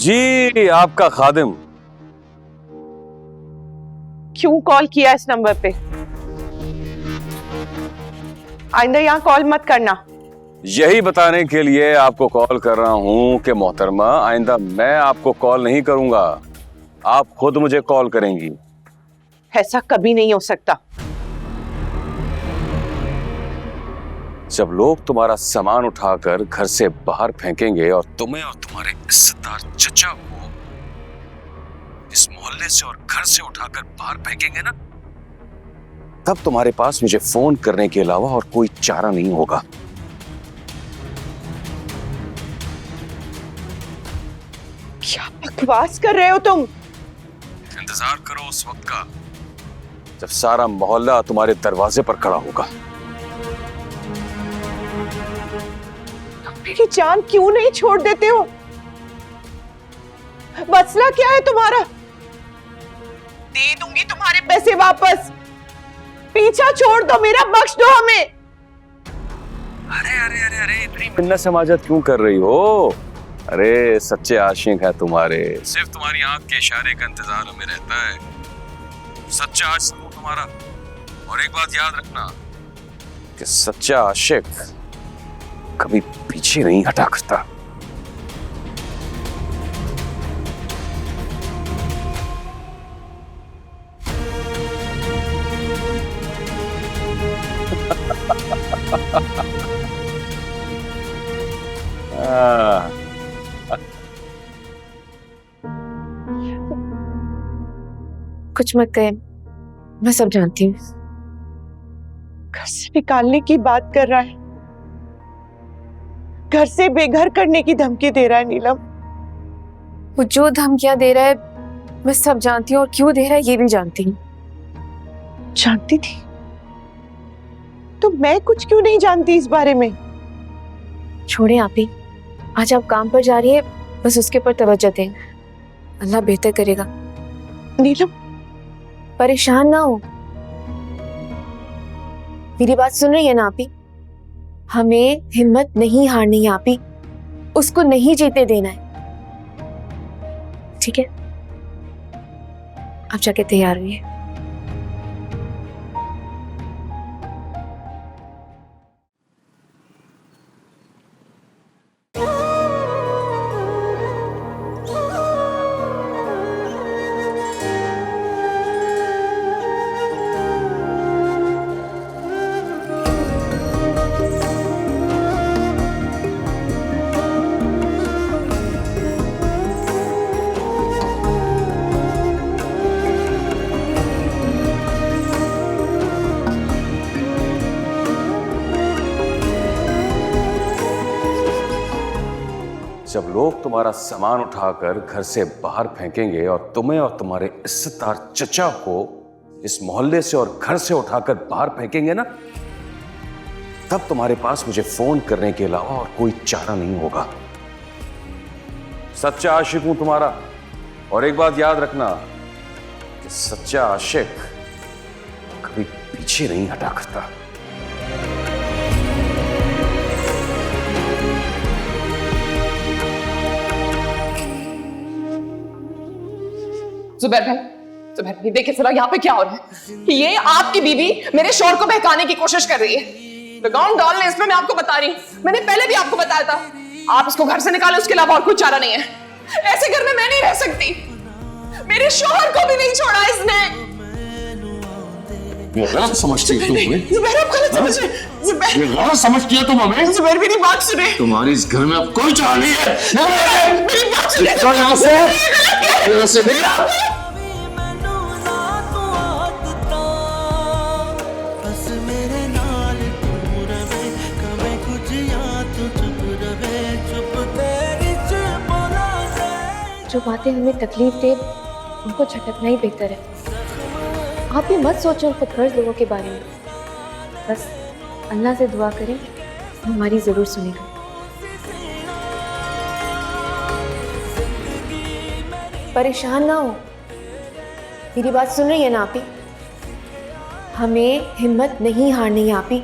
जी आपका खादिम। क्यों कॉल किया इस नंबर पे? आइंदा यहाँ कॉल मत करना। यही बताने के लिए आपको कॉल कर रहा हूं कि मोहतरमा आइंदा मैं आपको कॉल नहीं करूंगा, आप खुद मुझे कॉल करेंगी। ऐसा कभी नहीं हो सकता। जब लोग तुम्हारा सामान उठाकर घर से बाहर फेंकेंगे और तुम्हें और तुम्हारे इज्जतदार चचा को इस मोहल्ले से और घर से उठाकर बाहर फेंकेंगे ना, तब तुम्हारे पास मुझे फोन करने के अलावा और कोई चारा नहीं होगा। क्या बकवास कर रहे हो तुम? इंतजार करो उस वक्त का जब सारा मोहल्ला तुम्हारे दरवाजे पर खड़ा होगा। मेरी जान क्यों नहीं छोड़ देते हो? मसला क्या है तुम्हारा? दे दूंगी तुम्हारे पैसे वापस। पीछा छोड़ दो मेरा, बख्श दो हमें। अरे अरे अरे अरे इतनी मिन्नत समाजत क्यों कर रही हो? अरे सच्चे आशिक है तुम्हारे, सिर्फ तुम्हारी आंख के इशारे का इंतजार हमें रहता है। सच्चा आशिक हूं तुम्हारा। और एक बात याद रखना कि सच्चा आशिक कभी पीछे नहीं हटा करता। कुछ मत कहे, मैं सब जानती हूँ। घर से निकालने की बात कर रहा है, घर से बेघर करने की धमकी दे रहा है नीलम। वो जो धमकियां दे रहा है मैं सब जानती हूँ, और क्यों दे रहा है ये भी जानती हूँ। जानती थी तो मैं कुछ क्यों नहीं जानती इस बारे में? छोड़े आप ही, आज आप काम पर जा रही है, बस उसके ऊपर तवज्जो दें, अल्लाह बेहतर करेगा। नीलम परेशान ना हो, मेरी बात सुन रही है ना आप ही? हमें हिम्मत नहीं हारनी है आप ही, उसको नहीं जीतने देना है, ठीक है? आप जाके तैयार हुई। जब लोग तुम्हारा सामान उठाकर घर से बाहर फेंकेंगे और तुम्हें और तुम्हारे इज्जतदार चचा को इस मोहल्ले से और घर से उठाकर बाहर फेंकेंगे ना, तब तुम्हारे पास मुझे फोन करने के अलावा और कोई चारा नहीं होगा। सच्चा आशिक हूं तुम्हारा। और एक बात याद रखना कि सच्चा आशिक कभी पीछे नहीं हटा करता। जुबैर भाई देखिए जरा यहाँ पे क्या हो रहा है। ये आपकी बीवी मेरे शोर को बहकाने की कोशिश कर रही है। लगाम डालने इसमें मैं आपको बता रही हूँ, मैंने पहले भी आपको बताया था। आप इसको घर से निकाले, उसके अलावा और कोई चारा नहीं है। ऐसे घर में मैं नहीं रह सकती। मेरे शोहर को भी नहीं छोड़ा इसने। ये गलत समझती है तुम हमें। जुबैर आप गलत समझ रहे हैं। जुबैर ये गलत समझती है तुम हमें। जुबैर मेरी बात सुने। तुम्हारी इस घर में अब कोई चारा नहीं है। मेरी बात सुने। यहाँ से निकल। जो बातें हमें तकलीफ दे उनको झटकना ही बेहतर है। आप भी मत सोचो उन खुदगर्ज लोगों के बारे में, बस अल्लाह से दुआ करें, हमारी जरूर सुनेगा। परेशान ना हो, मेरी बात सुन रही है ना आप ही? हमें हिम्मत नहीं हारनी है आप ही।